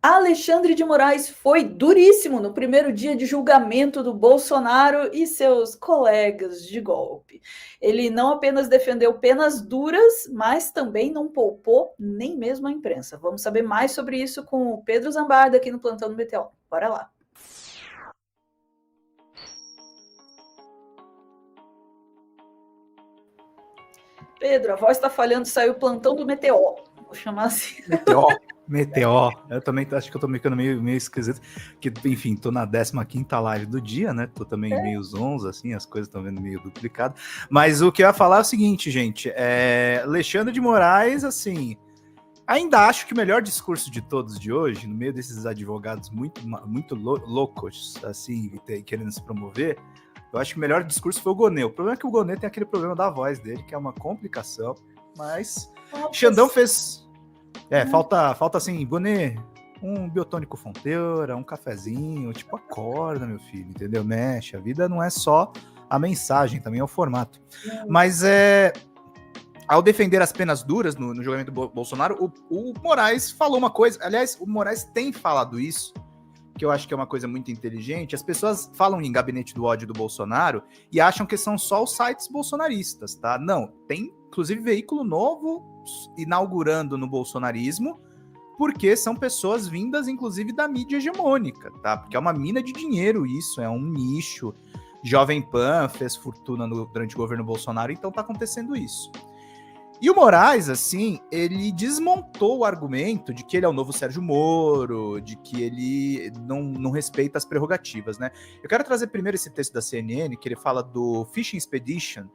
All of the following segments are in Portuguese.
Alexandre de Moraes foi duríssimo no primeiro dia de julgamento do Bolsonaro e seus colegas de golpe. Ele não apenas defendeu penas duras, mas também não poupou nem mesmo a imprensa. Vamos saber mais sobre isso com o Pedro Zambarda aqui no Plantão do Meteor. Bora lá. Pedro, a voz está falhando, saiu o Plantão do Meteor. Vou chamar assim. Meteor. Eu também acho que eu tô ficando meio esquisito. Que, enfim, tô na 15ª live do dia, né? Tô também meio zonzo, assim, as coisas estão vendo meio duplicado. Mas o que eu ia falar é o seguinte, gente. Alexandre de Moraes, assim, ainda acho que o melhor discurso de todos de hoje, no meio desses advogados muito loucos, assim, querendo se promover, eu acho que o melhor discurso foi o Gonê. O problema é que o Gonê tem aquele problema da voz dele, que é uma complicação, mas Xandão fez... falta assim, Gonê, um biotônico Fonteura, um cafezinho, tipo, acorda, meu filho, entendeu? Mexe, a vida não é só a mensagem, também é o formato. Mas ao defender as penas duras no julgamento do Bolsonaro, o Moraes falou uma coisa, aliás, o Moraes tem falado isso, que eu acho que é uma coisa muito inteligente. As pessoas falam em gabinete do ódio do Bolsonaro e acham que são só os sites bolsonaristas, tá? Não, tem inclusive veículo novo inaugurando no bolsonarismo, porque são pessoas vindas, inclusive, da mídia hegemônica, tá? Porque é uma mina de dinheiro isso, é um nicho. Jovem Pan fez fortuna durante o governo Bolsonaro, então tá acontecendo isso. E o Moraes, assim, ele desmontou o argumento de que ele é o novo Sérgio Moro, de que ele não respeita as prerrogativas, né? Eu quero trazer primeiro esse texto da CNN, que ele fala do Fishing Expedition,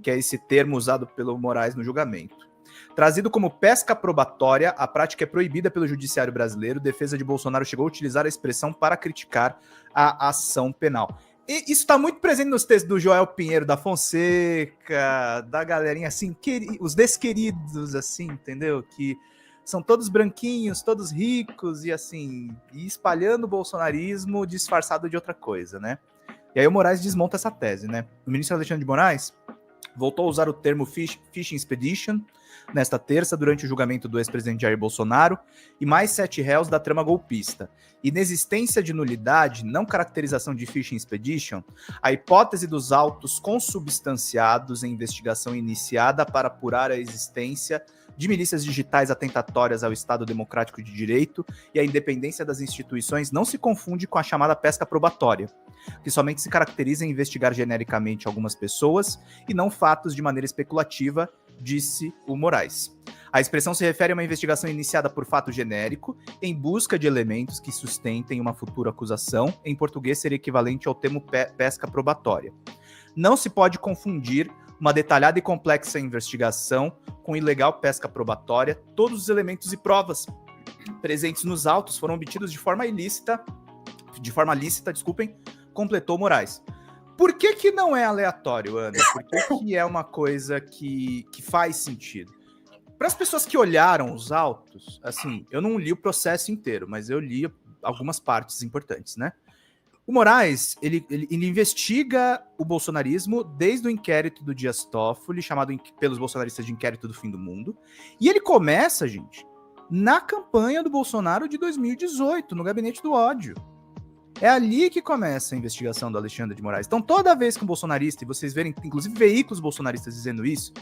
que é esse termo usado pelo Moraes no julgamento. Trazido como pesca probatória, a prática é proibida pelo judiciário brasileiro. Defesa de Bolsonaro chegou a utilizar a expressão para criticar a ação penal. E isso está muito presente nos textos do Joel Pinheiro da Fonseca, da galerinha assim, os desqueridos, assim, entendeu? Que são todos branquinhos, todos ricos e assim, e espalhando o bolsonarismo disfarçado de outra coisa, né? E aí o Moraes desmonta essa tese, né? O ministro Alexandre de Moraes voltou a usar o termo Fishing Expedition nesta terça, durante o julgamento do ex-presidente Jair Bolsonaro e mais 7 réus da trama golpista. Inexistência de nulidade, não caracterização de Fishing Expedition, a hipótese dos autos consubstanciados em investigação iniciada para apurar a existência de milícias digitais atentatórias ao Estado Democrático de Direito e a independência das instituições não se confunde com a chamada pesca probatória, que somente se caracteriza em investigar genericamente algumas pessoas e não fatos de maneira especulativa, disse o Moraes. A expressão se refere a uma investigação iniciada por fato genérico, em busca de elementos que sustentem uma futura acusação, em português seria equivalente ao termo pesca probatória. Não se pode confundir uma detalhada e complexa investigação com ilegal pesca probatória. Todos os elementos e provas presentes nos autos foram obtidos de forma lícita, completou Moraes. Por que não é aleatório, Ana? Por que é uma coisa que faz sentido? Para as pessoas que olharam os autos, assim, eu não li o processo inteiro, mas eu li algumas partes importantes, né? O Moraes, ele investiga o bolsonarismo desde o inquérito do Dias Toffoli, chamado pelos bolsonaristas de inquérito do fim do mundo, e ele começa, gente, na campanha do Bolsonaro de 2018, no gabinete do ódio. É ali que começa a investigação do Alexandre de Moraes. Então, toda vez que um bolsonarista, e vocês verem, inclusive, veículos bolsonaristas dizendo isso,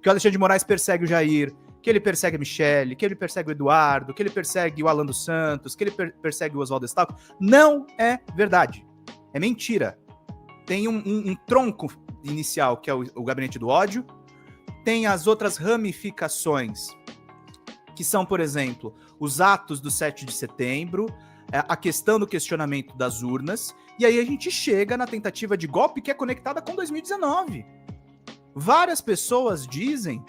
que o Alexandre de Moraes persegue o Jair, que ele persegue a Michelle, que ele persegue o Eduardo, que ele persegue o Alan dos Santos, que ele persegue o Oswaldo Eustáquio, não é verdade. É mentira. Tem um tronco inicial, que é o gabinete do ódio, tem as outras ramificações, que são, por exemplo, os atos do 7 de setembro, a questão do questionamento das urnas, e aí a gente chega na tentativa de golpe que é conectada com 2019. Várias pessoas dizem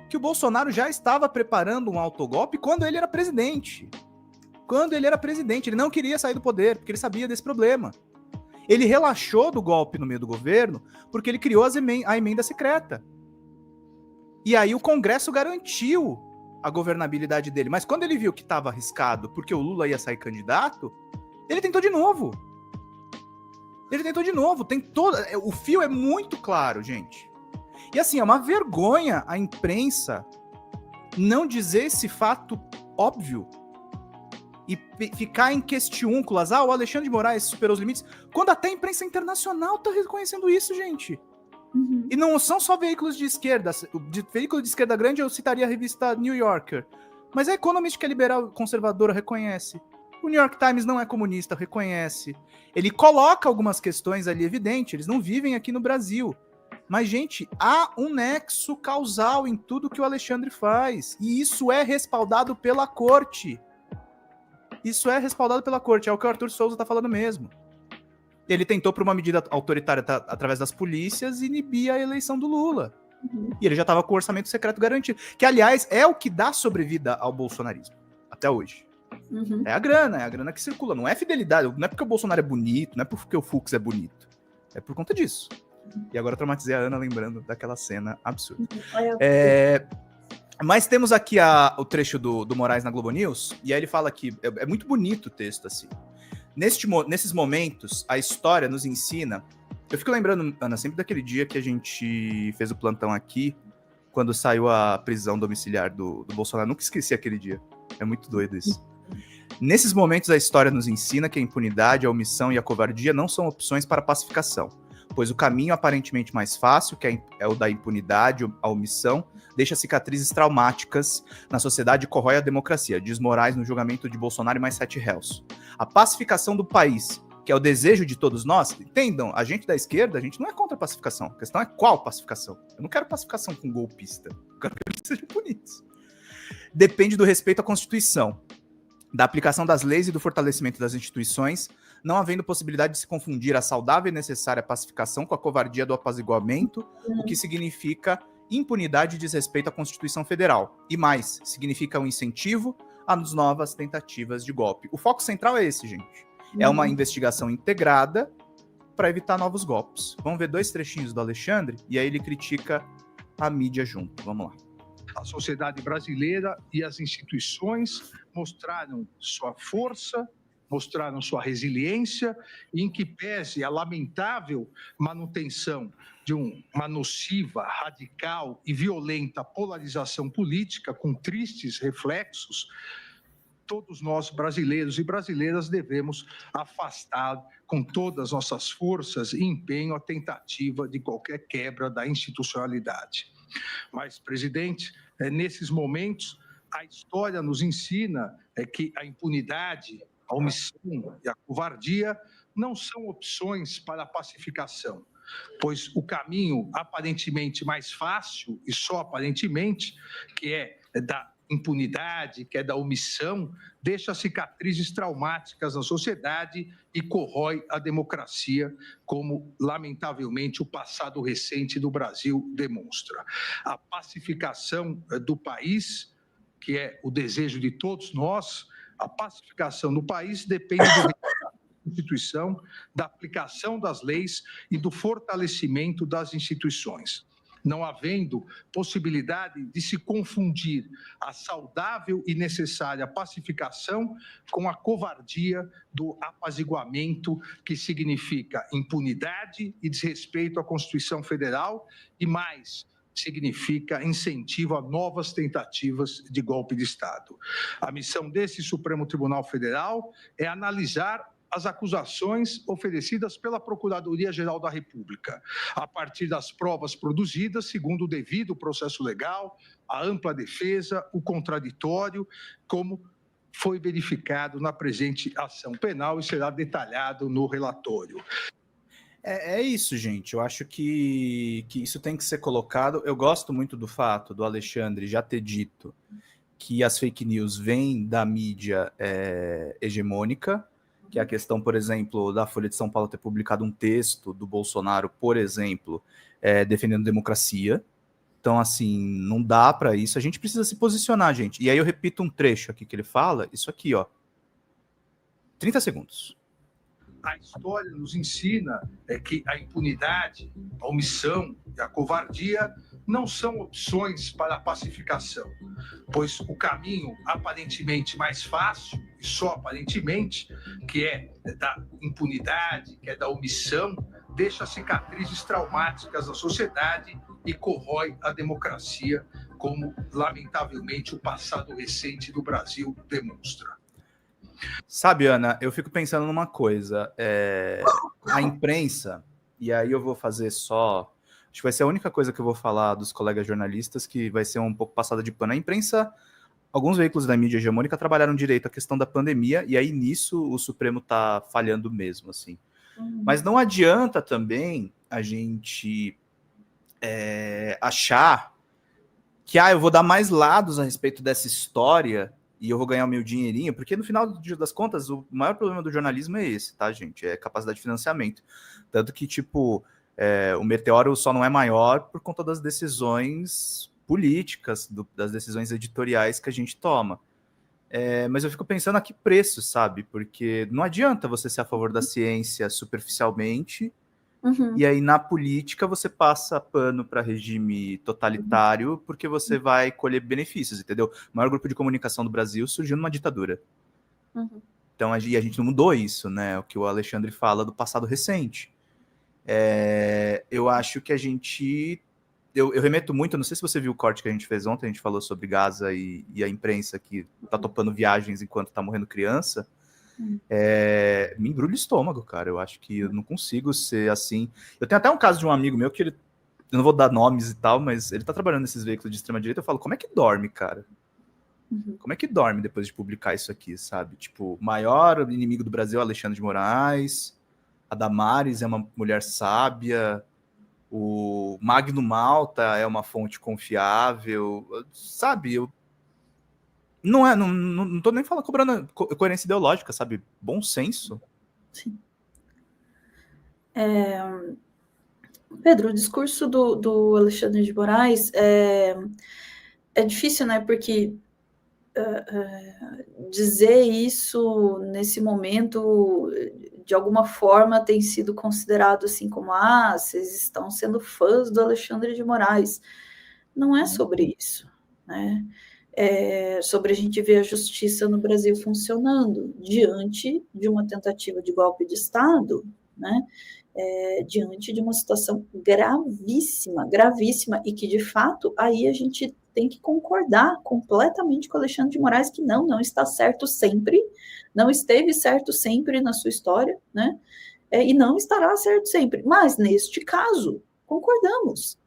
que o Bolsonaro já estava preparando um autogolpe quando ele era presidente. Ele não queria sair do poder, porque ele sabia desse problema. Ele relaxou do golpe no meio do governo porque ele criou a emenda secreta. E aí o Congresso garantiu a governabilidade dele. Mas quando ele viu que estava arriscado porque o Lula ia sair candidato, ele tentou de novo. O fio é muito claro, gente. E assim, é uma vergonha a imprensa não dizer esse fato óbvio. e ficar em questiúnculas, o Alexandre de Moraes superou os limites, quando até a imprensa internacional tá reconhecendo isso, gente. Uhum. E não são só veículos de esquerda. De veículo de esquerda grande, eu citaria a revista New Yorker. Mas a Economist, que é liberal conservadora, reconhece. O New York Times não é comunista, reconhece. Ele coloca algumas questões ali evidentes, eles não vivem aqui no Brasil. Mas, gente, há um nexo causal em tudo que o Alexandre faz. E isso é respaldado pela corte. Isso é respaldado pela corte, é o que o Arthur Souza tá falando mesmo. Ele tentou, por uma medida autoritária através das polícias, inibir a eleição do Lula. Uhum. E ele já estava com o orçamento secreto garantido. Que, aliás, é o que dá sobrevida ao bolsonarismo. Até hoje. Uhum. É a grana que circula. Não é fidelidade. Não é porque o Bolsonaro é bonito, não é porque o Fux é bonito. É por conta disso. E agora eu traumatizei a Ana lembrando daquela cena absurda. Mas temos aqui o trecho do Moraes na Globo News. E aí ele fala que é muito bonito o texto, assim. Nesses momentos, a história nos ensina... Eu fico lembrando, Ana, sempre daquele dia que a gente fez o plantão aqui, quando saiu a prisão domiciliar do Bolsonaro. Nunca esqueci aquele dia. É muito doido isso. Nesses momentos, a história nos ensina que a impunidade, a omissão e a covardia não são opções para a pacificação, pois o caminho aparentemente mais fácil, que é o da impunidade, a omissão, deixa cicatrizes traumáticas na sociedade e corrói a democracia, diz Moraes no julgamento de Bolsonaro e mais 7 réus. A pacificação do país, que é o desejo de todos nós, entendam, a gente da esquerda, a gente não é contra a pacificação. A questão é qual pacificação. Eu não quero pacificação com golpista. Eu quero que eles sejam punidos. Depende do respeito à Constituição, da aplicação das leis e do fortalecimento das instituições, não havendo possibilidade de se confundir a saudável e necessária pacificação com a covardia do apaziguamento, o que significa impunidade e desrespeito à Constituição Federal. E mais, significa um incentivo às novas tentativas de golpe. O foco central é esse, gente. É uma investigação integrada para evitar novos golpes. Vamos ver 2 trechinhos do Alexandre e aí ele critica a mídia junto. Vamos lá. A sociedade brasileira e as instituições mostraram sua força, mostraram sua resiliência, e em que pese a lamentável manutenção de uma nociva, radical e violenta polarização política com tristes reflexos, todos nós, brasileiros e brasileiras, devemos afastar com todas as nossas forças e empenho a tentativa de qualquer quebra da institucionalidade. Mas, presidente, nesses momentos, a história nos ensina que a impunidade, a omissão e a covardia não são opções para a pacificação, pois o caminho aparentemente mais fácil, e só aparentemente, que é da impunidade, que é da omissão, deixa cicatrizes traumáticas na sociedade e corrói a democracia, como, lamentavelmente, o passado recente do Brasil demonstra. A pacificação do país, que é o desejo de todos nós, a pacificação do país depende da Constituição, da aplicação das leis e do fortalecimento das instituições. Não havendo possibilidade de se confundir a saudável e necessária pacificação com a covardia do apaziguamento, que significa impunidade e desrespeito à Constituição Federal e, mais, significa incentivo a novas tentativas de golpe de Estado. A missão desse Supremo Tribunal Federal é analisar as acusações oferecidas pela Procuradoria-Geral da República, a partir das provas produzidas, segundo o devido processo legal, a ampla defesa, o contraditório, como foi verificado na presente ação penal e será detalhado no relatório. É isso, gente. Eu acho que isso tem que ser colocado. Eu gosto muito do fato do Alexandre já ter dito que as fake news vêm da mídia hegemônica, que é a questão, por exemplo, da Folha de São Paulo ter publicado um texto do Bolsonaro, por exemplo, defendendo democracia. Então, assim, não dá para isso. A gente precisa se posicionar, gente. E aí eu repito um trecho aqui que ele fala, isso aqui, ó. 30 segundos. A história nos ensina que a impunidade, a omissão e a covardia não são opções para a pacificação, pois o caminho aparentemente mais fácil, e só aparentemente, que é da impunidade, que é da omissão, deixa cicatrizes traumáticas na sociedade e corrói a democracia, como, lamentavelmente, o passado recente do Brasil demonstra. Sabe, Ana, eu fico pensando numa coisa. A imprensa, e aí eu vou fazer só... Acho que vai ser a única coisa que eu vou falar dos colegas jornalistas que vai ser um pouco passada de pano. A imprensa, alguns veículos da mídia hegemônica trabalharam direito a questão da pandemia, e aí nisso o Supremo tá falhando mesmo, assim. Mas não adianta também a gente achar que eu vou dar mais lados a respeito dessa história e eu vou ganhar o meu dinheirinho, porque no final das contas, o maior problema do jornalismo é esse, tá, gente? É capacidade de financiamento. Tanto que, tipo, o meteoro só não é maior por conta das decisões políticas, das decisões editoriais que a gente toma. Mas eu fico pensando a que preço, sabe? Porque não adianta você ser a favor da ciência superficialmente, e aí na política você passa pano para regime totalitário porque você vai colher benefícios, entendeu? O maior grupo de comunicação do Brasil surgiu numa ditadura. Então a gente não mudou isso, né? O que o Alexandre fala do passado recente. Eu acho que a gente... Eu remeto muito, não sei se você viu o corte que a gente fez ontem, a gente falou sobre Gaza e a imprensa que tá topando viagens enquanto tá morrendo criança. Me embrulha o estômago, cara. Eu acho que eu não consigo ser assim. Eu tenho até um caso de um amigo meu que eu não vou dar nomes e tal, mas ele tá trabalhando nesses veículos de extrema-direita. Eu falo, como é que dorme, cara? Como é que dorme depois de publicar isso aqui, sabe? Tipo, o maior inimigo do Brasil é Alexandre de Moraes, a Damares é uma mulher sábia, o Magno Malta é uma fonte confiável, sabe? Não tô nem falando cobrando coerência ideológica, sabe? Bom senso. Sim. Pedro, o discurso do Alexandre de Moraes é difícil, né? Porque dizer isso nesse momento, de alguma forma, tem sido considerado assim como vocês estão sendo fãs do Alexandre de Moraes. Não é sobre isso, né? É sobre a gente ver a justiça no Brasil funcionando diante de uma tentativa de golpe de Estado, né? Diante de uma situação gravíssima, gravíssima, e que, de fato, aí a gente tem que concordar completamente com o Alexandre de Moraes que não está certo sempre, não esteve certo sempre na sua história, né? E não estará certo sempre. Mas, neste caso, concordamos.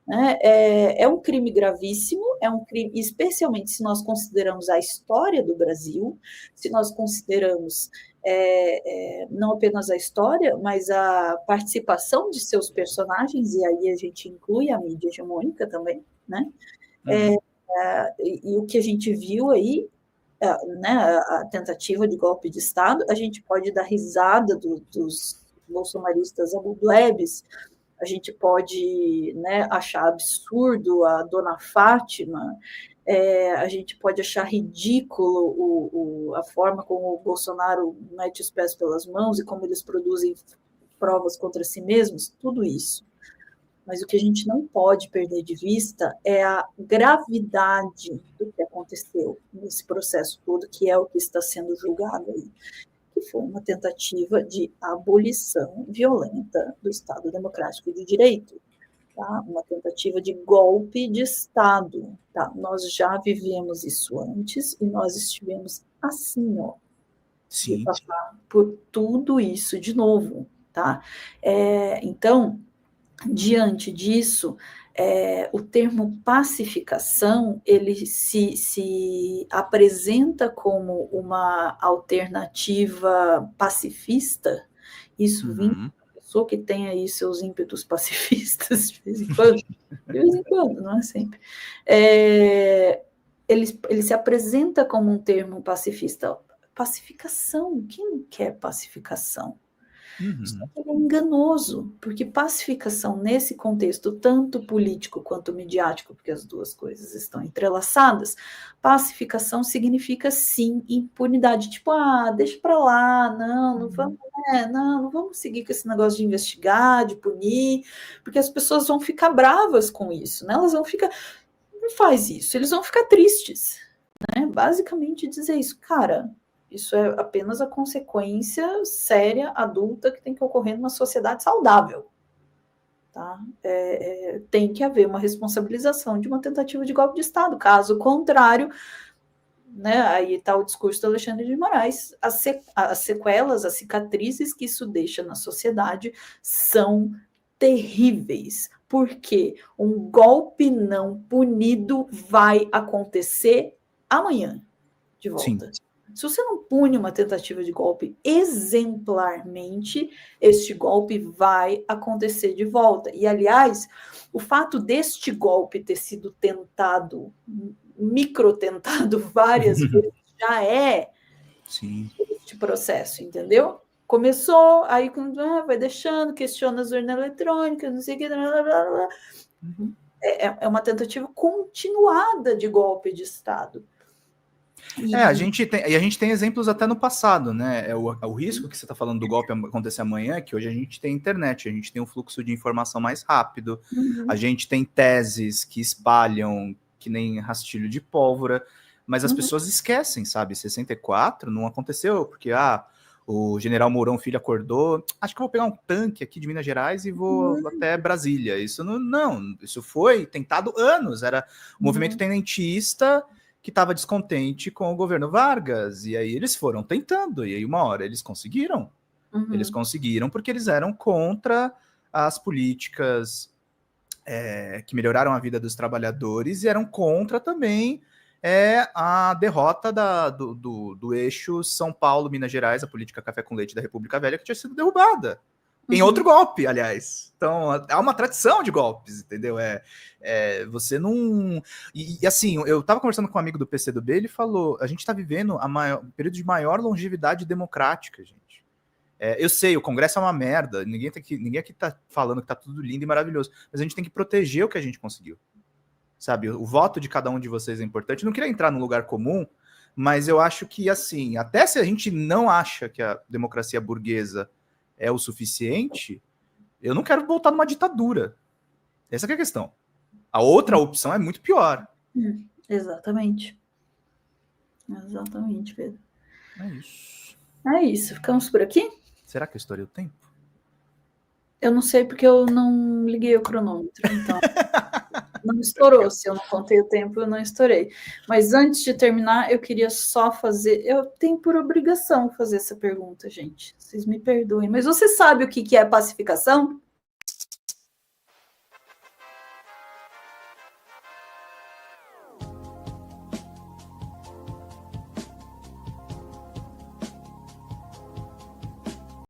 Né? É um crime gravíssimo, é um crime, especialmente se nós consideramos a história do Brasil, se nós consideramos não apenas a história, mas a participação de seus personagens, e aí a gente inclui a mídia hegemônica também, né? E o que a gente viu aí, né, a tentativa de golpe de Estado, a gente pode dar risada dos bolsonaristas abublebes, a gente pode, né, achar absurdo a dona Fátima, a gente pode achar ridículo a forma como o Bolsonaro mete os pés pelas mãos e como eles produzem provas contra si mesmos, tudo isso. Mas o que a gente não pode perder de vista é a gravidade do que aconteceu nesse processo todo, que é o que está sendo julgado aí, que foi uma tentativa de abolição violenta do Estado Democrático de Direito, tá? Uma tentativa de golpe de Estado. Tá? Nós já vivemos isso antes e nós estivemos assim, ó, Sim. de passar por tudo isso de novo. Tá? Então, diante disso, o termo pacificação, ele se apresenta como uma alternativa pacifista, isso vindo de uma pessoa que tem aí seus ímpetos pacifistas, de vez em quando, não é sempre. Ele se apresenta como um termo pacifista. Pacificação, quem quer pacificação? Isso é enganoso, porque pacificação nesse contexto, tanto político quanto midiático, porque as duas coisas estão entrelaçadas, pacificação significa, sim, impunidade. Tipo, deixa para lá, não vamos, não vamos seguir com esse negócio de investigar, de punir, porque as pessoas vão ficar bravas com isso, né? Elas vão ficar, não faz isso, eles vão ficar tristes, né? Basicamente dizer isso, cara... Isso é apenas a consequência séria, adulta, que tem que ocorrer numa sociedade saudável. Tá? Tem que haver uma responsabilização de uma tentativa de golpe de Estado. Caso contrário, né? Aí está o discurso do Alexandre de Moraes. As sequelas, as cicatrizes que isso deixa na sociedade são terríveis, porque um golpe não punido vai acontecer amanhã de volta. Sim. Se você não pune uma tentativa de golpe exemplarmente, este golpe vai acontecer de volta. E, aliás, o fato deste golpe ter sido tentado, microtentado várias vezes, já é Sim. este processo, entendeu? Começou, aí vai deixando, questiona as urnas eletrônicas, não sei o que, blá, blá, blá. É uma tentativa continuada de golpe de Estado. A gente tem exemplos até no passado, né? O risco que você está falando do golpe acontecer amanhã, que hoje a gente tem internet, a gente tem um fluxo de informação mais rápido, a gente tem teses que espalham que nem rastilho de pólvora, mas as pessoas esquecem, sabe? 64 não aconteceu, porque o general Mourão Filho acordou, acho que eu vou pegar um tanque aqui de Minas Gerais e vou até Brasília. Isso não, isso foi tentado anos, era o movimento tenentista que estava descontente com o governo Vargas, e aí eles foram tentando, e aí uma hora eles conseguiram. Eles conseguiram porque eles eram contra as políticas que melhoraram a vida dos trabalhadores e eram contra também a derrota do eixo São Paulo-Minas Gerais, a política café com leite da República Velha, que tinha sido derrubada. Em outro golpe, aliás. Então, há uma tradição de golpes, entendeu? Você não... E assim, eu estava conversando com um amigo do PCdoB, ele falou, a gente está vivendo um período de maior longevidade democrática, gente. Eu sei, o Congresso é uma merda, ninguém aqui está falando que está tudo lindo e maravilhoso, mas a gente tem que proteger o que a gente conseguiu. Sabe, o voto de cada um de vocês é importante. Eu não queria entrar num lugar comum, mas eu acho que, assim, até se a gente não acha que a democracia burguesa é o suficiente, eu não quero voltar numa ditadura. Essa que é a questão. A outra opção é muito pior. Exatamente. Exatamente, Pedro. É isso. É isso. Ficamos por aqui? Será que eu estourei o tempo? Eu não sei porque eu não liguei o cronômetro, então... Não estourou, se eu não contei o tempo, eu não estourei. Mas antes de terminar, eu queria só fazer... Eu tenho por obrigação fazer essa pergunta, gente. Vocês me perdoem. Mas você sabe o que é pacificação?